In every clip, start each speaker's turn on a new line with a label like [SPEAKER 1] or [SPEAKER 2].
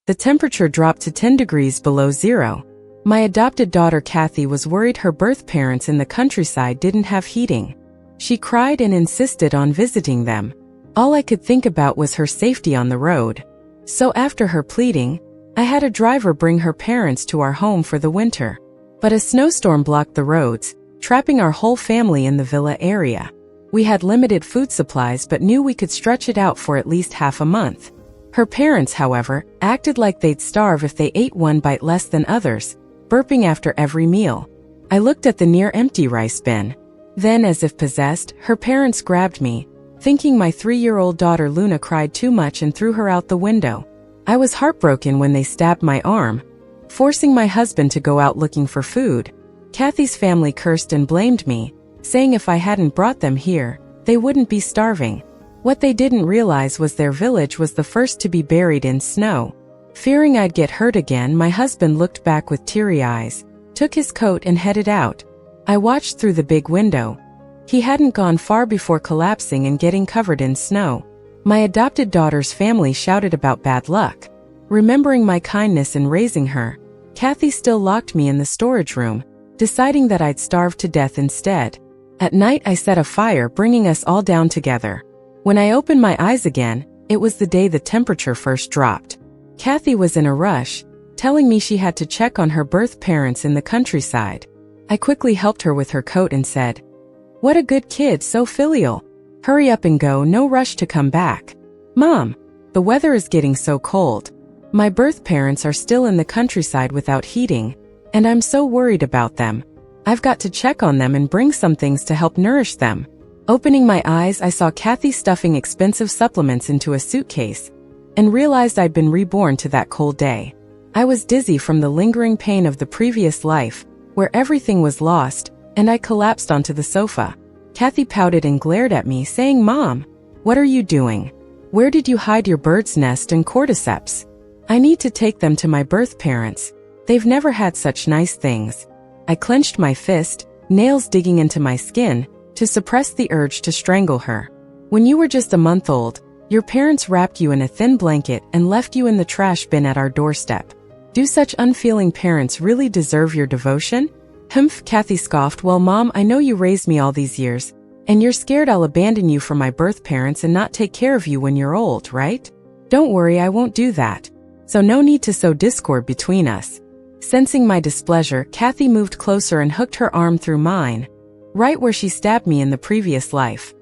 [SPEAKER 1] The temperature dropped to 10 degrees below zero. My adopted daughter Cathy was worried her birth parents in the countryside didn't have heating. She cried and insisted on visiting them. All I could think about was her safety on the road. So after her pleading, I had a driver bring her parents to our home for the winter. But a snowstorm blocked the roads, trapping our whole family in the villa area. We had limited food supplies but knew we could stretch it out for at least half a month. Her parents, however, acted like they'd starve if they ate one bite less than others, burping after every meal. I looked at the near-empty rice bin. Then, as if possessed, her parents grabbed me, thinking my 3-year-old daughter Luna cried too much and threw her out the window. I was heartbroken when they stabbed my arm, forcing my husband to go out looking for food. Cathy's family cursed and blamed me, saying if I hadn't brought them here, they wouldn't be starving. What they didn't realize was their village was the first to be buried in snow. Fearing I'd get hurt again, my husband looked back with teary eyes, took his coat and headed out. I watched through the big window. He hadn't gone far before collapsing and getting covered in snow. My adopted daughter's family shouted about bad luck. Remembering my kindness in raising her, Cathy still locked me in the storage room, deciding that I'd starve to death instead. At night I set a fire, bringing us all down together. When I opened my eyes again, it was the day the temperature first dropped. Cathy was in a rush, telling me she had to check on her birth parents in the countryside. I quickly helped her with her coat and said, "What a good kid, so filial. Hurry up and go, no rush to come back." "Mom, the weather is getting so cold. My birth parents are still in the countryside without heating, and I'm so worried about them. I've got to check on them and bring some things to help nourish them." Opening my eyes, I saw Cathy stuffing expensive supplements into a suitcase, and realized I'd been reborn to that cold day. I was dizzy from the lingering pain of the previous life, where everything was lost, and I collapsed onto the sofa. Cathy pouted and glared at me, saying, "Mom, what are you doing? Where did you hide your bird's nest and cordyceps? I need to take them to my birth parents. They've never had such nice things." I clenched my fist, nails digging into my skin, to suppress the urge to strangle her. "When you were just a month old, your parents wrapped you in a thin blanket and left you in the trash bin at our doorstep. Do such unfeeling parents really deserve your devotion?" "Humph," Cathy scoffed. "Well, Mom, I know you raised me all these years, and you're scared I'll abandon you for my birth parents and not take care of you when you're old, right? Don't worry, I won't do that. So no need to sow discord between us." Sensing my displeasure, Cathy moved closer and hooked her arm through mine, right where she stabbed me in the previous life.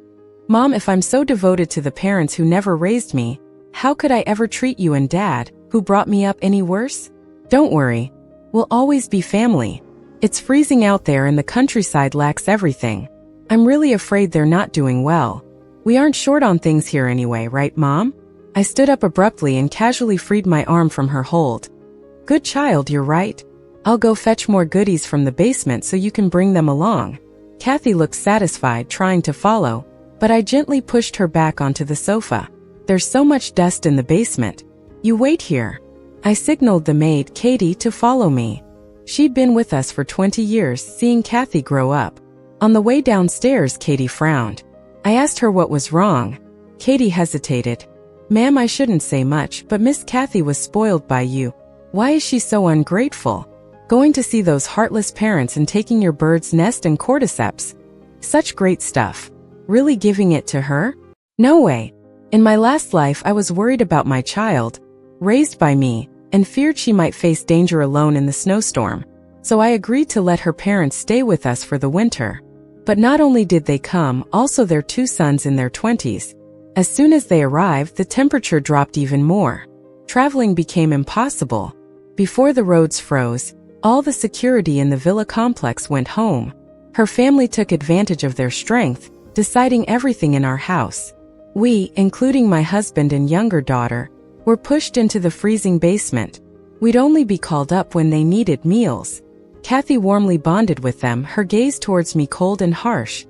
[SPEAKER 1] "Mom, if I'm so devoted to the parents who never raised me, how could I ever treat you and Dad, who brought me up, any worse? Don't worry. We'll always be family. It's freezing out there and the countryside lacks everything. I'm really afraid they're not doing well. We aren't short on things here anyway, right, Mom?" I stood up abruptly and casually freed my arm from her hold. "Good child, you're right. I'll go fetch more goodies from the basement so you can bring them along." Cathy looked satisfied, trying to follow, but I gently pushed her back onto the sofa. "There's so much dust in the basement. You wait here." I signaled the maid, Katie, to follow me. She'd been with us for 20 years, seeing Cathy grow up. On the way downstairs, Katie frowned. I asked her what was wrong. Katie hesitated. "Ma'am, I shouldn't say much, but Miss Cathy was spoiled by you. Why is she so ungrateful? Going to see those heartless parents and taking your bird's nest and cordyceps. Such great stuff. Really giving it to her? No way. In my last life I was worried about my child, raised by me, and feared she might face danger alone in the snowstorm. So I agreed to let her parents stay with us for the winter. But not only did they come, also their 2 sons in their 20s. As soon as they arrived, the temperature dropped even more. Traveling became impossible. Before the roads froze, all the security in the villa complex went home. Her family took advantage of their strength, deciding everything in our house. We, including my husband and younger daughter, were pushed into the freezing basement. We'd only be called up when they needed meals. Cathy warmly bonded with them, her gaze towards me cold and harsh.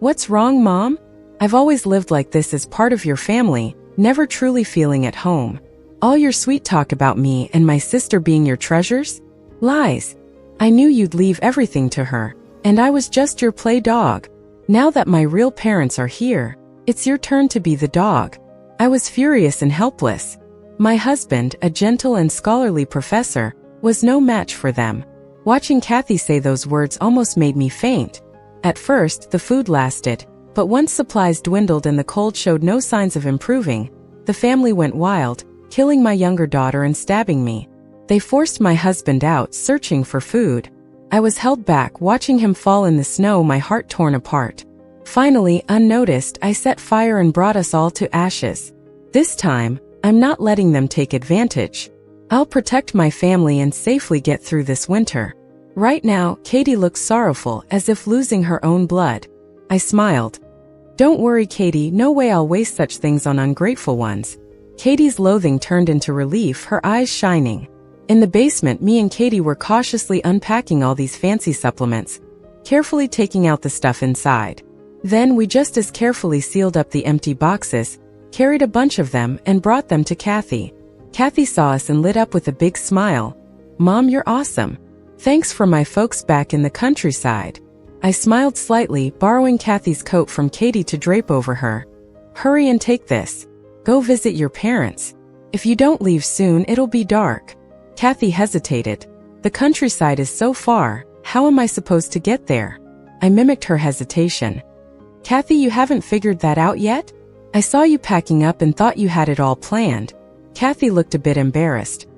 [SPEAKER 1] "What's wrong, Mom? I've always lived like this as part of your family, never truly feeling at home. All your sweet talk about me and my sister being your treasures? Lies. I knew you'd leave everything to her, and I was just your play dog. Now that my real parents are here, it's your turn to be the dog." I was furious and helpless. My husband, a gentle and scholarly professor, was no match for them. Watching Cathy say those words almost made me faint. At first, the food lasted, but once supplies dwindled and the cold showed no signs of improving, the family went wild, killing my younger daughter and stabbing me. They forced my husband out, searching for food. I was held back, watching him fall in the snow, my heart torn apart. Finally, unnoticed, I set fire and brought us all to ashes. This time, I'm not letting them take advantage. I'll protect my family and safely get through this winter. Right now, Katie looks sorrowful, as if losing her own blood. I smiled. Don't worry, Katie, no way I'll waste such things on ungrateful ones. Katie's loathing turned into relief, her eyes shining. In the basement, me and Katie were cautiously unpacking all these fancy supplements, carefully taking out the stuff inside. Then we just as carefully sealed up the empty boxes, carried a bunch of them, and brought them to Cathy. Cathy saw us and lit up with a big smile. Mom, you're awesome. Thanks for my folks back in the countryside. I smiled slightly, borrowing Cathy's coat from Katie to drape over her. Hurry and take this. Go visit your parents. If you don't leave soon, it'll be dark. Cathy hesitated. The countryside is so far, how am I supposed to get there? I mimicked her hesitation. Cathy, you haven't figured that out yet? I saw you packing up and thought you had it all planned. Cathy looked a bit embarrassed.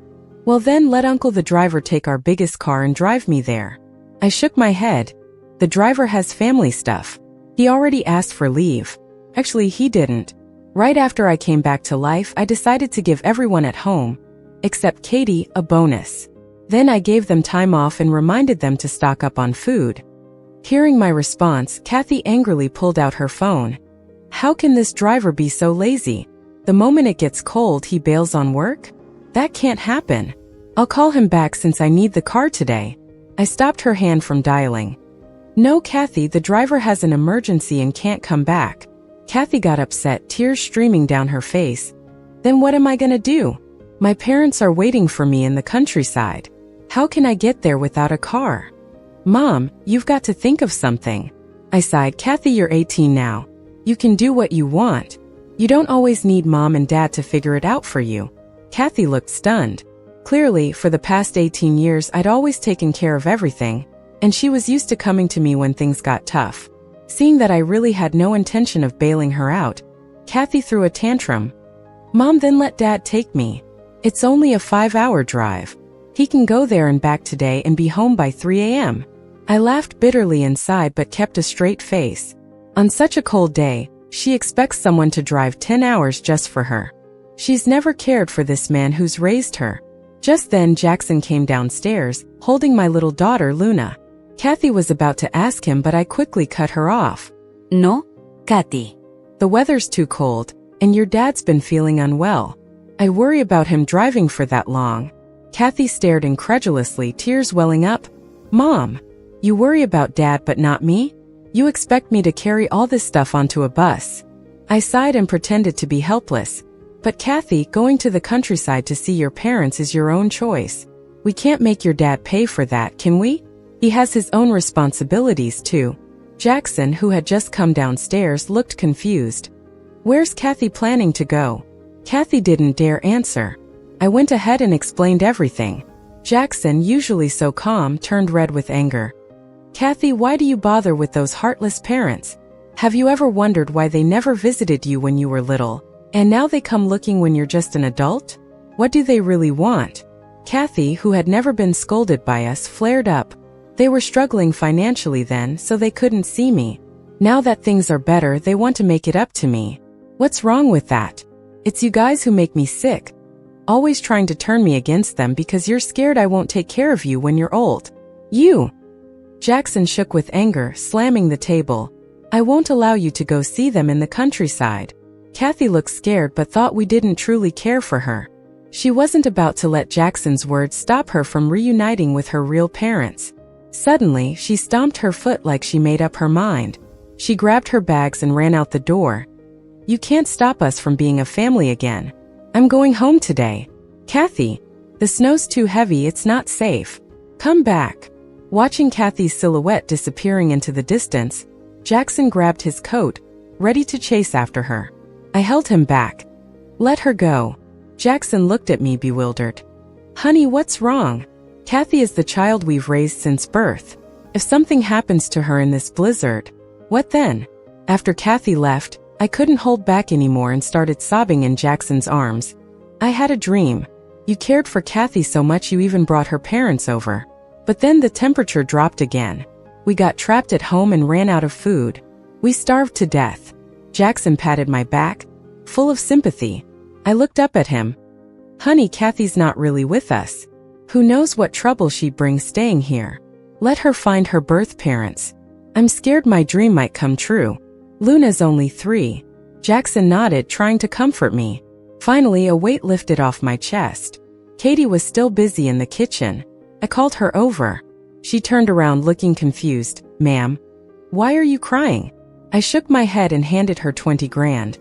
[SPEAKER 1] Well then, let Uncle the driver take our biggest car and drive me there. I shook my head. The driver has family stuff. He already asked for leave. Actually, he didn't. Right after I came back to life, I decided to give everyone at home, except Katie, a bonus. Then I gave them time off and reminded them to stock up on food. Hearing my response, Cathy angrily pulled out her phone. How can this driver be so lazy? The moment it gets cold, he bails on work? That can't happen. I'll call him back since I need the car today. I stopped her hand from dialing. No, Cathy, the driver has an emergency and can't come back. Cathy got upset, tears streaming down her face. Then what am I gonna do? My parents are waiting for me in the countryside. How can I get there without a car? Mom, you've got to think of something. I sighed. Cathy, you're 18 now. You can do what you want. You don't always need Mom and Dad to figure it out for you. Cathy looked stunned. Clearly, for the past 18 years, I'd always taken care of everything, and she was used to coming to me when things got tough. Seeing that I really had no intention of bailing her out, Cathy threw a tantrum. Mom, then let Dad take me. It's only a 5-hour drive. He can go there and back today and be home by 3 a.m. I laughed bitterly inside but kept a straight face. On such a cold day, she expects someone to drive 10 hours just for her. She's never cared for this man who's raised her. Just then Jackson came downstairs, holding my little daughter Luna. Cathy was about to ask him, but I quickly cut her off.
[SPEAKER 2] No, Cathy.
[SPEAKER 1] The weather's too cold, and your dad's been feeling unwell. I worry about him driving for that long. Cathy stared incredulously, tears welling up. Mom, you worry about Dad but not me? You expect me to carry all this stuff onto a bus? I sighed and pretended to be helpless. But Cathy, going to the countryside to see your parents is your own choice. We can't make your dad pay for that, can we? He has his own responsibilities too. Jackson, who had just come downstairs, looked confused. Where's Cathy planning to go? Cathy didn't dare answer. I went ahead and explained everything. Jackson, usually so calm, turned red with anger. Cathy, why do you bother with those heartless parents? Have you ever wondered why they never visited you when you were little, and now they come looking when you're just an adult? What do they really want? Cathy, who had never been scolded by us, flared up. They were struggling financially then, so they couldn't see me. Now that things are better, they want to make it up to me. What's wrong with that? It's you guys who make me sick. Always trying to turn me against them because you're scared I won't take care of you when you're old. You! Jackson shook with anger, slamming the table. I won't allow you to go see them in the countryside. Cathy looked scared but thought we didn't truly care for her. She wasn't about to let Jackson's words stop her from reuniting with her real parents. Suddenly, she stomped her foot like she made up her mind. She grabbed her bags and ran out the door. You can't stop us from being a family again. I'm going home today. Cathy, the snow's too heavy, it's not safe. Come back. Watching Cathy's silhouette disappearing into the distance, Jackson grabbed his coat, ready to chase after her. I held him back. Let her go. Jackson looked at me bewildered. Honey, what's wrong? Cathy is the child we've raised since birth. If something happens to her in this blizzard, what then? After Cathy left, I couldn't hold back anymore and started sobbing in Jackson's arms. I had a dream. You cared for Cathy so much you even brought her parents over. But then the temperature dropped again. We got trapped at home and ran out of food. We starved to death. Jackson patted my back, full of sympathy. I looked up at him. Honey, Cathy's not really with us. Who knows what trouble she brings staying here. Let her find her birth parents. I'm scared my dream might come true. Luna's only 3. Jackson nodded, trying to comfort me. Finally, a weight lifted off my chest. Katie was still busy in the kitchen. I called her over. She turned around looking confused. Ma'am, why are you crying? I shook my head and handed her 20 grand.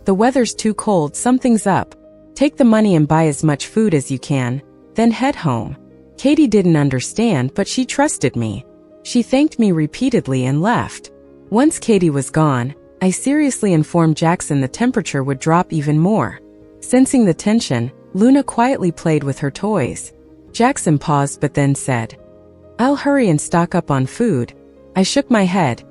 [SPEAKER 1] The weather's too cold, something's up. Take the money and buy as much food as you can, then head home. Katie didn't understand, but she trusted me. She thanked me repeatedly and left. Once Katie was gone, I seriously informed Jackson the temperature would drop even more. Sensing the tension, Luna quietly played with her toys. Jackson paused but then said, I'll hurry and stock up on food. I shook my head.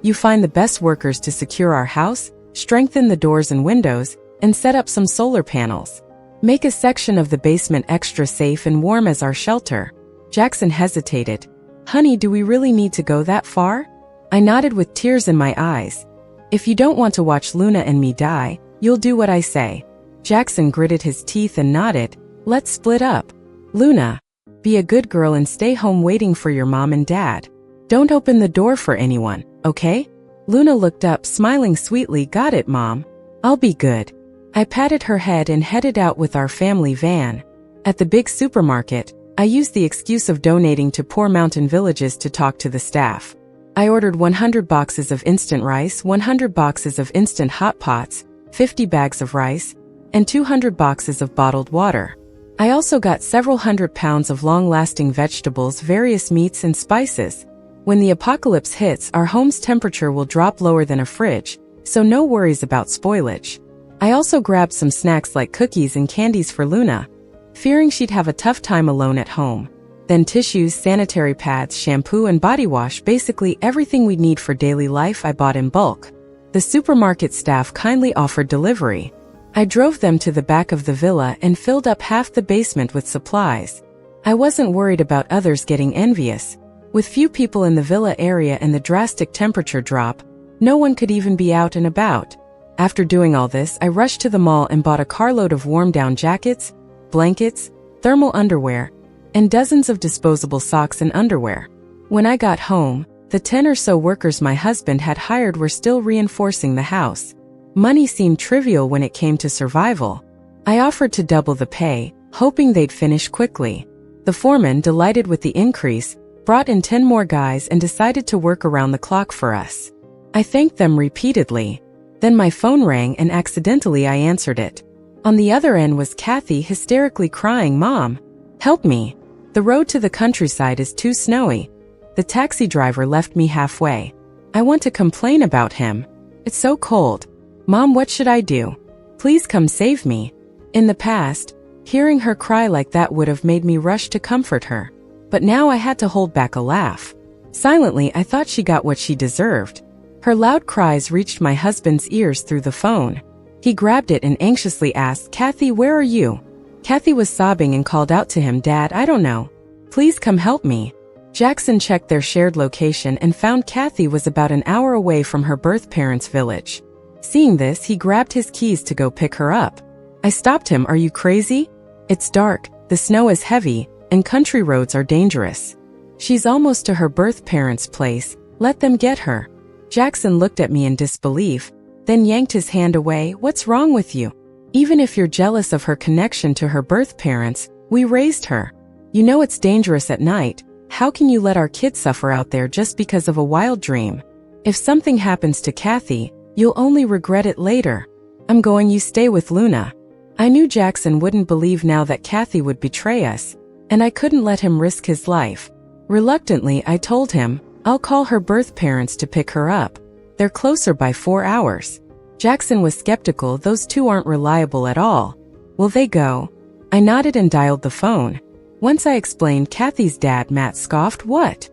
[SPEAKER 1] You find the best workers to secure our house, strengthen the doors and windows, and set up some solar panels. Make a section of the basement extra safe and warm as our shelter. Jackson hesitated. Honey, do we really need to go that far? I nodded with tears in my eyes. If you don't want to watch Luna and me die, you'll do what I say. Jackson gritted his teeth and nodded. Let's split up. Luna, be a good girl and stay home waiting for your mom and dad. Don't open the door for anyone, okay? Luna looked up, smiling sweetly. Got it, Mom. I'll be good. I patted her head and headed out with our family van. At the big supermarket, I used the excuse of donating to poor mountain villages to talk to the staff. I ordered 100 boxes of instant rice, 100 boxes of instant hot pots, 50 bags of rice, and 200 boxes of bottled water. I also got several hundred pounds of long-lasting vegetables, various meats, and spices. When the apocalypse hits, our home's temperature will drop lower than a fridge, so no worries about spoilage. I also grabbed some snacks like cookies and candies for Luna, fearing she'd have a tough time alone at home. Then tissues, sanitary pads, shampoo, and body wash, basically everything we'd need for daily life, I bought in bulk. The supermarket staff kindly offered delivery. I drove them to the back of the villa and filled up half the basement with supplies. I wasn't worried about others getting envious. With few people in the villa area and the drastic temperature drop, no one could even be out and about. After doing all this, I rushed to the mall and bought a carload of warm-down jackets, blankets, thermal underwear, and dozens of disposable socks and underwear. When I got home, the 10 or so workers my husband had hired were still reinforcing the house. Money seemed trivial when it came to survival. I offered to double the pay, hoping they'd finish quickly. The foreman, delighted with the increase, brought in 10 more guys and decided to work around the clock for us. I thanked them repeatedly. Then my phone rang and accidentally I answered it. On the other end was Cathy, hysterically crying, Mom, help me. The road to the countryside is too snowy. The taxi driver left me halfway. I want to complain about him. It's so cold. Mom, what should I do? Please come save me. In the past, hearing her cry like that would have made me rush to comfort her. But now I had to hold back a laugh. Silently, I thought she got what she deserved. Her loud cries reached my husband's ears through the phone. He grabbed it and anxiously asked, Cathy, where are you? Cathy was sobbing and called out to him, Dad, I don't know. Please come help me. Jackson checked their shared location and found Cathy was about an hour away from her birth parents' village. Seeing this, he grabbed his keys to go pick her up. I stopped him. Are you crazy? It's dark, the snow is heavy, and country roads are dangerous. She's almost to her birth parents' place. Let them get her. Jackson looked at me in disbelief, then yanked his hand away. What's wrong with you? Even if you're jealous of her connection to her birth parents, we raised her. You know it's dangerous at night. How can you let our kids suffer out there just because of a wild dream? If something happens to Cathy, you'll only regret it later. I'm going, you stay with Luna. I knew Jackson wouldn't believe now that Cathy would betray us, and I couldn't let him risk his life. Reluctantly, I told him, I'll call her birth parents to pick her up. They're closer by 4 hours. Jackson was skeptical. Those two aren't reliable at all. Will they go? I nodded and dialed the phone. Once I explained Cathy's dad, Matt scoffed. What?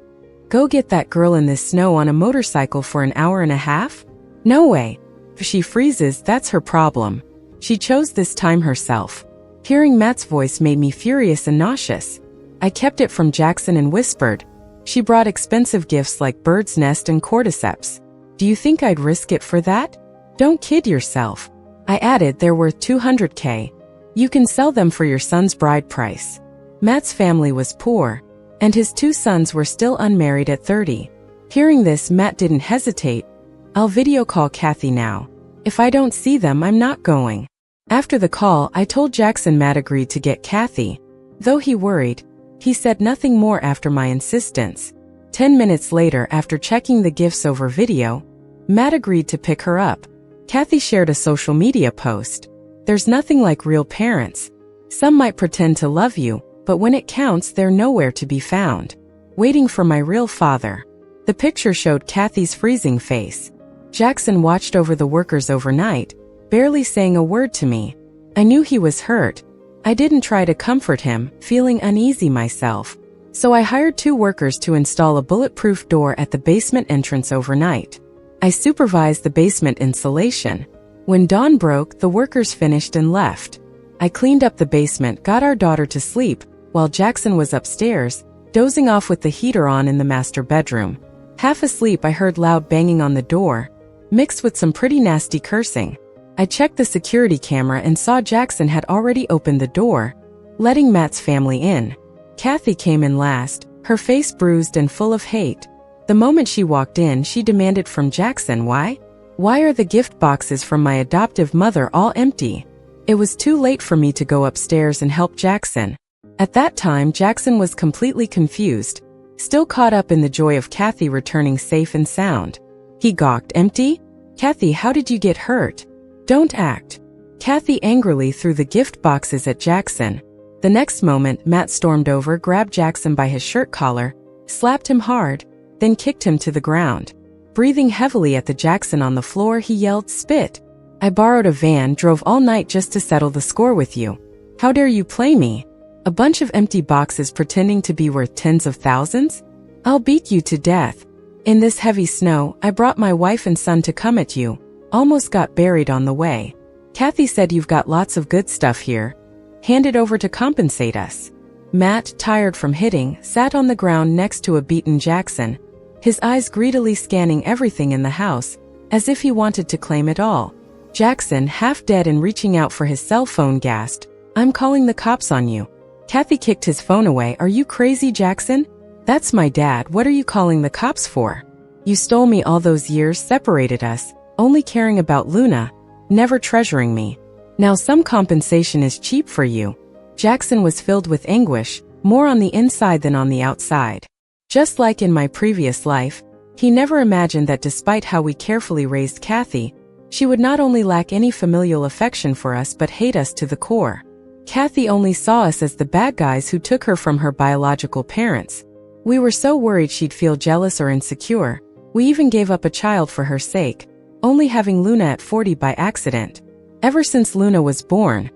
[SPEAKER 1] Go get that girl in this snow on a motorcycle for an hour and a half? No way. If she freezes, that's her problem. She chose this time herself. Hearing Matt's voice made me furious and nauseous. I kept it from Jackson and whispered, she brought expensive gifts like bird's nest and cordyceps. Do you think I'd risk it for that? Don't kid yourself. I added they're worth $200K. You can sell them for your son's bride price. Matt's family was poor, and his 2 sons were still unmarried at 30. Hearing this, Matt didn't hesitate. I'll video call Cathy now. If I don't see them, I'm not going. After the call, I told Jackson Matt agreed to get Cathy. Though he worried, he said nothing more after my insistence. 10 minutes later, after checking the gifts over video, Matt agreed to pick her up. Cathy shared a social media post. There's nothing like real parents. Some might pretend to love you, but when it counts, they're nowhere to be found. Waiting for my real father. The picture showed Cathy's freezing face. Jackson watched over the workers overnight, barely saying a word to me. I knew he was hurt. I didn't try to comfort him, feeling uneasy myself. So I hired 2 workers to install a bulletproof door at the basement entrance overnight. I supervised the basement insulation. When dawn broke, the workers finished and left. I cleaned up the basement, got our daughter to sleep, while Jackson was upstairs, dozing off with the heater on in the master bedroom. Half asleep, I heard loud banging on the door, mixed with some pretty nasty cursing. I checked the security camera and saw Jackson had already opened the door, letting Matt's family in. Cathy came in last, her face bruised and full of hate. The moment she walked in, she demanded from Jackson, why? Why are the gift boxes from my adoptive mother all empty? It was too late for me to go upstairs and help Jackson. At that time, Jackson was completely confused, still caught up in the joy of Cathy returning safe and sound. He gawked, empty? Cathy, how did you get hurt? Don't act. Cathy angrily threw the gift boxes at Jackson. The next moment, Matt stormed over, grabbed Jackson by his shirt collar, slapped him hard, then kicked him to the ground. Breathing heavily at the Jackson on the floor, he yelled, spit. I borrowed a van, drove all night just to settle the score with you. How dare you play me? A bunch of empty boxes pretending to be worth tens of thousands? I'll beat you to death. In this heavy snow, I brought my wife and son to come at you. Almost got buried on the way. Cathy said you've got lots of good stuff here. Hand it over to compensate us. Matt, tired from hitting, sat on the ground next to a beaten Jackson, his eyes greedily scanning everything in the house, as if he wanted to claim it all. Jackson, half dead and reaching out for his cell phone, gasped, I'm calling the cops on you. Cathy kicked his phone away. Are you crazy, Jackson? That's my dad. What are you calling the cops for? You stole me all those years, separated us, only caring about Luna, never treasuring me. Now some compensation is cheap for you. Jackson was filled with anguish, more on the inside than on the outside. Just like in my previous life, he never imagined that despite how we carefully raised Cathy, she would not only lack any familial affection for us but hate us to the core. Cathy only saw us as the bad guys who took her from her biological parents. We were so worried she'd feel jealous or insecure, we even gave up a child for her sake, only having Luna at 40 by accident. Ever since Luna was born,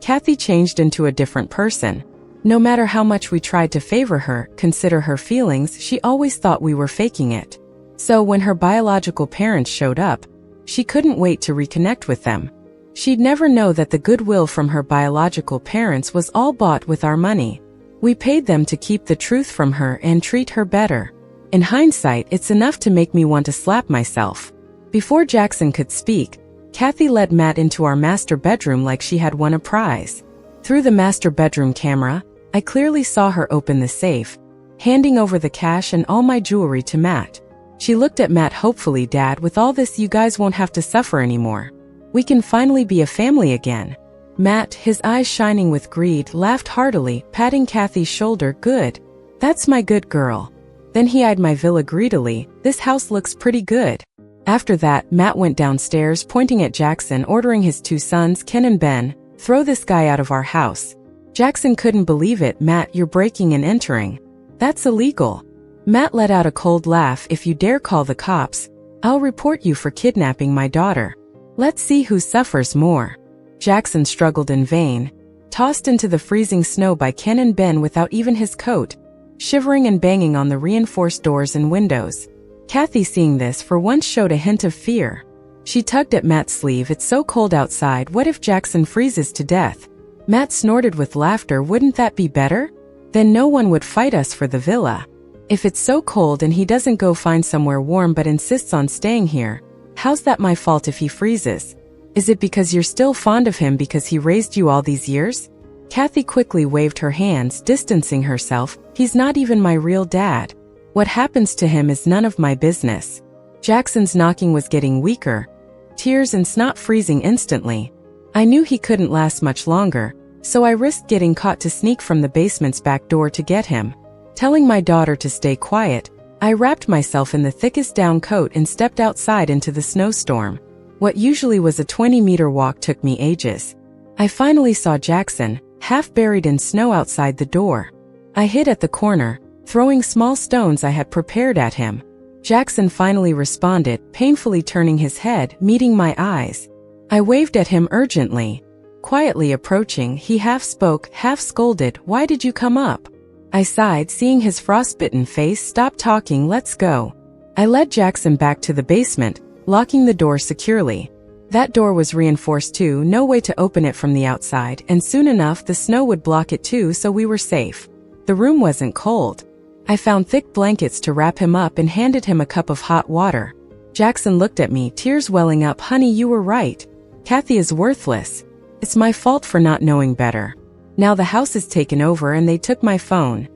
[SPEAKER 1] Cathy changed into a different person. No matter how much we tried to favor her, consider her feelings, she always thought we were faking it. So when her biological parents showed up, she couldn't wait to reconnect with them. She'd never know that the goodwill from her biological parents was all bought with our money. We paid them to keep the truth from her and treat her better. In hindsight, it's enough to make me want to slap myself. Before Jackson could speak, Cathy led Matt into our master bedroom like she had won a prize. Through the master bedroom camera, I clearly saw her open the safe, handing over the cash and all my jewelry to Matt. She looked at Matt hopefully. Dad, with all this you guys won't have to suffer anymore. We can finally be a family again. Matt, his eyes shining with greed, laughed heartily, patting Cathy's shoulder. Good. That's my good girl. Then he eyed my villa greedily. This house looks pretty good. After that, Matt went downstairs, pointing at Jackson, ordering his 2 sons, Ken and Ben, throw this guy out of our house. Jackson couldn't believe it. Matt, you're breaking and entering. That's illegal. Matt let out a cold laugh. If you dare call the cops, I'll report you for kidnapping my daughter. Let's see who suffers more. Jackson struggled in vain, tossed into the freezing snow by Ken and Ben without even his coat, shivering and banging on the reinforced doors and windows. Cathy, seeing this, for once showed a hint of fear. She tugged at Matt's sleeve. "It's so cold outside, what if Jackson freezes to death?" Matt snorted with laughter. "Wouldn't that be better? Then no one would fight us for the villa. If it's so cold and he doesn't go find somewhere warm but insists on staying here, how's that my fault if he freezes? Is it because you're still fond of him because he raised you all these years?" Cathy quickly waved her hands, distancing herself. "He's not even my real dad. What happens to him is none of my business." Jackson's knocking was getting weaker, tears and snot freezing instantly. I knew he couldn't last much longer, so I risked getting caught to sneak from the basement's back door to get him. Telling my daughter to stay quiet, I wrapped myself in the thickest down coat and stepped outside into the snowstorm. What usually was a 20-meter walk took me ages. I finally saw Jackson, half buried in snow outside the door. I hid at the corner, throwing small stones I had prepared at him. Jackson finally responded, painfully turning his head, meeting my eyes. I waved at him urgently. Quietly approaching, he half spoke, half scolded, "Why did you come up?" I sighed, seeing his frostbitten face. "Stop talking, let's go." I led Jackson back to the basement, locking the door securely. That door was reinforced too, no way to open it from the outside, and soon enough the snow would block it too, so we were safe. The room wasn't cold. I found thick blankets to wrap him up and handed him a cup of hot water. Jackson looked at me, tears welling up. "Honey, you were right. Cathy is worthless. It's my fault for not knowing better. Now the house is taken over and they took my phone."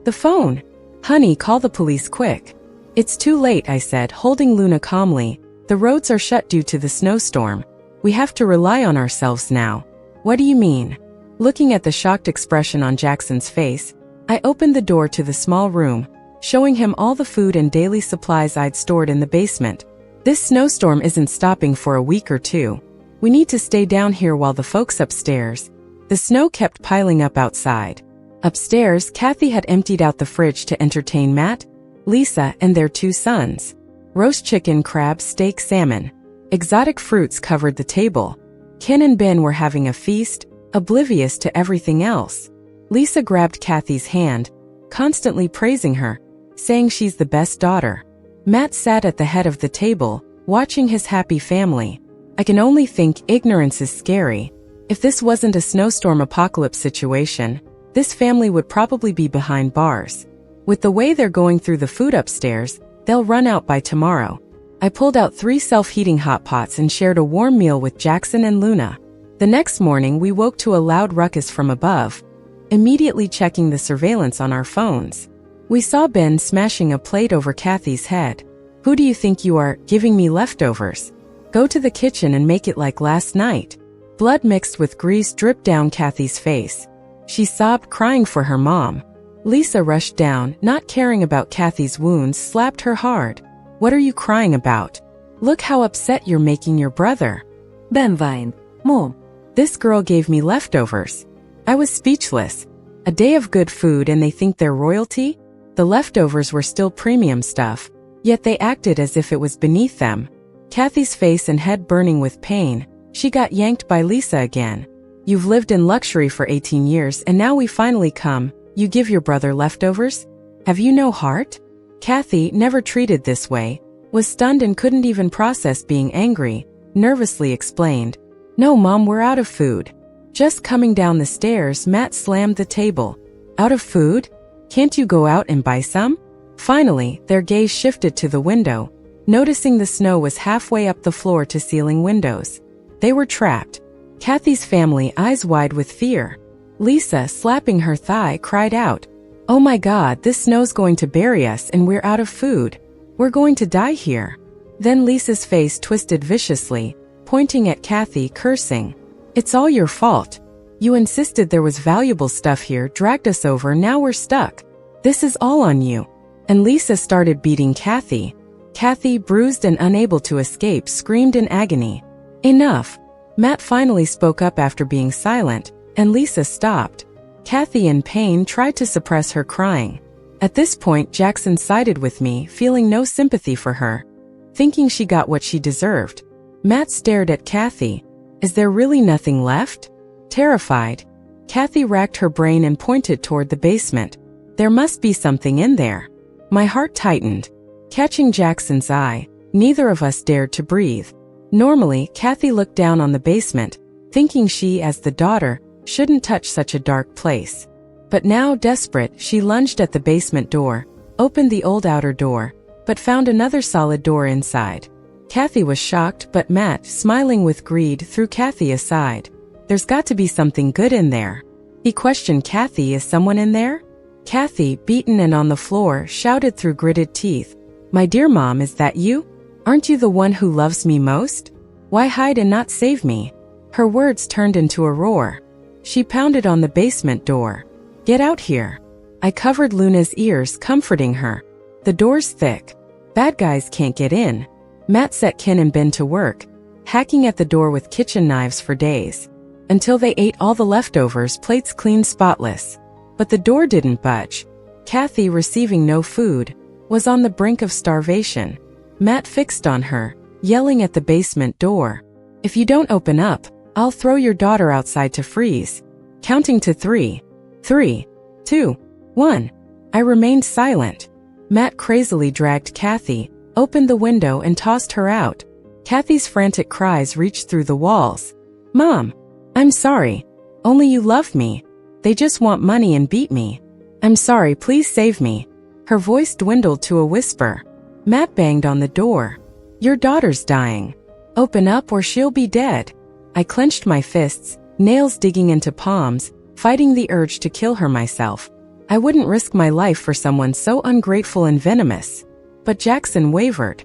[SPEAKER 1] "The phone? Honey, call the police quick." "It's too late," I said, holding Luna calmly. "The roads are shut due to the snowstorm. We have to rely on ourselves now." "What do you mean?" Looking at the shocked expression on Jackson's face, I opened the door to the small room, showing him all the food and daily supplies I'd stored in the basement. "This snowstorm isn't stopping for a week or two. We need to stay down here while the folks upstairs." The snow kept piling up outside. Upstairs, Cathy had emptied out the fridge to entertain Matt, Lisa, and their 2 sons. Roast chicken, crab, steak, salmon. Exotic fruits covered the table. Ken and Ben were having a feast, oblivious to everything else. Lisa grabbed Cathy's hand, constantly praising her, saying she's the best daughter. Matt sat at the head of the table, watching his happy family. I can only think ignorance is scary. If this wasn't a snowstorm apocalypse situation, this family would probably be behind bars. With the way they're going through the food upstairs, they'll run out by tomorrow. I pulled out 3 self-heating hot pots and shared a warm meal with Jackson and Luna. The next morning we woke to a loud ruckus from above, immediately checking the surveillance on our phones. We saw Ben smashing a plate over Cathy's head. "Who do you think you are, giving me leftovers? Go to the kitchen and make it like last night." Blood mixed with grease dripped down Cathy's face. She sobbed, crying for her mom. Lisa rushed down, not caring about Cathy's wounds, slapped her hard. "What are you crying about? Look how upset you're making your brother."
[SPEAKER 2] Ben Vine, Mom.
[SPEAKER 1] This girl gave me leftovers. I was speechless. A day of good food and they think they're royalty? The leftovers were still premium stuff, yet they acted as if it was beneath them. Cathy's face and head burning with pain, she got yanked by Lisa again. "You've lived in luxury for 18 years and now we finally come, you give your brother leftovers? Have you no heart?" Cathy, never treated this way, was stunned and couldn't even process being angry, nervously explained, "No, Mom, we're out of food." Just coming down the stairs, Matt slammed the table. "Out of food? Can't you go out and buy some?" Finally, their gaze shifted to the window, noticing the snow was halfway up the floor to ceiling windows. They were trapped. Cathy's family, eyes wide with fear. Lisa, slapping her thigh, cried out, "Oh my God, this snow's going to bury us and we're out of food. We're going to die here." Then Lisa's face twisted viciously, pointing at Cathy, cursing. "It's all your fault. You insisted there was valuable stuff here, dragged us over, now we're stuck. This is all on you." And Lisa started beating Cathy. Cathy, bruised and unable to escape, screamed in agony. "Enough." Matt finally spoke up after being silent, and Lisa stopped. Cathy, in pain, tried to suppress her crying. At this point, Jackson sided with me, feeling no sympathy for her, thinking she got what she deserved. Matt stared at Cathy. Is there really nothing left? Terrified, Cathy racked her brain and pointed toward the basement. There must be something in there. My heart tightened. Catching Jackson's eye, neither of us dared to breathe. Normally, Cathy looked down on the basement, thinking she, as the daughter, shouldn't touch such a dark place. But now, desperate, she lunged at the basement door, opened the old outer door, but found another solid door inside. Cathy was shocked, but Matt, smiling with greed, threw Cathy aside. There's got to be something good in there. He questioned Cathy. Is someone in there? Cathy, beaten and on the floor, shouted through gritted teeth. My dear Mom, is that you? Aren't you the one who loves me most? Why hide and not save me? Her words turned into a roar. She pounded on the basement door. Get out here. I covered Luna's ears, comforting her. The door's thick. Bad guys can't get in. Matt set Ken and Ben to work, hacking at the door with kitchen knives for days, until they ate all the leftovers, plates clean spotless. But the door didn't budge. Cathy, receiving no food, was on the brink of starvation. Matt fixed on her, yelling at the basement door. If you don't open up, I'll throw your daughter outside to freeze. Counting to 3. 3, 2, 1. I remained silent. Matt crazily dragged Cathy, opened the window and tossed her out. Cathy's frantic cries reached through the walls. Mom, I'm sorry. Only you love me. They just want money and beat me. I'm sorry, please save me. Her voice dwindled to a whisper. Matt banged on the door. Your daughter's dying. Open up or she'll be dead. I clenched my fists, nails digging into palms, fighting the urge to kill her myself. I wouldn't risk my life for someone so ungrateful and venomous. But Jackson wavered.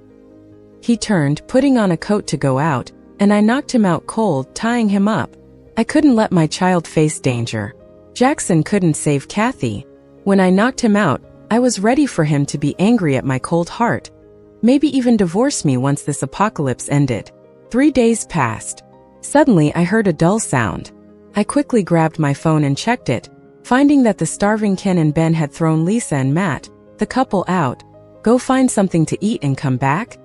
[SPEAKER 1] He turned, putting on a coat to go out, and I knocked him out cold, tying him up. I couldn't let my child face danger. Jackson couldn't save Cathy. When I knocked him out, I was ready for him to be angry at my cold heart. Maybe even divorce me once this apocalypse ended. 3 days passed. Suddenly I heard a dull sound. I quickly grabbed my phone and checked it, finding that the starving Ken and Ben had thrown Lisa and Matt, the couple, out. Go find something to eat and come back?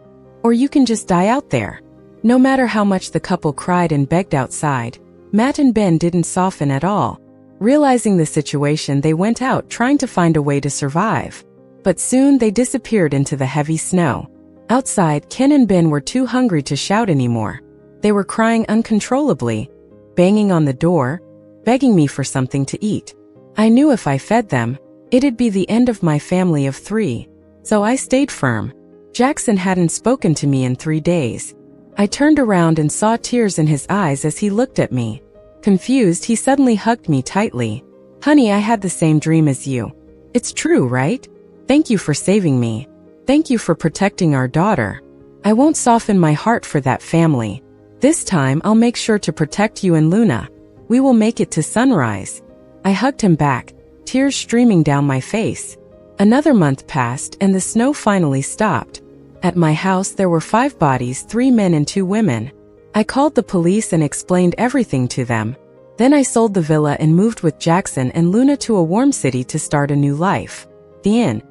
[SPEAKER 1] Or you can just die out there. No matter how much the couple cried and begged outside, Matt and Ben didn't soften at all. Realizing the situation, they went out trying to find a way to survive. But soon they disappeared into the heavy snow. Outside, Ken and Ben were too hungry to shout anymore. They were crying uncontrollably, banging on the door, begging me for something to eat. I knew if I fed them, it'd be the end of my family of 3. So I stayed firm. Jackson hadn't spoken to me in 3 days. I turned around and saw tears in his eyes as he looked at me. Confused, he suddenly hugged me tightly. Honey, I had the same dream as you. It's true, right? Thank you for saving me. Thank you for protecting our daughter. I won't soften my heart for that family. This time I'll make sure to protect you and Luna. We will make it to sunrise. I hugged him back, tears streaming down my face. Another month passed and the snow finally stopped. At my house there were 5 bodies, 3 men and 2 women. I called the police and explained everything to them. Then I sold the villa and moved with Jackson and Luna to a warm city to start a new life. The end.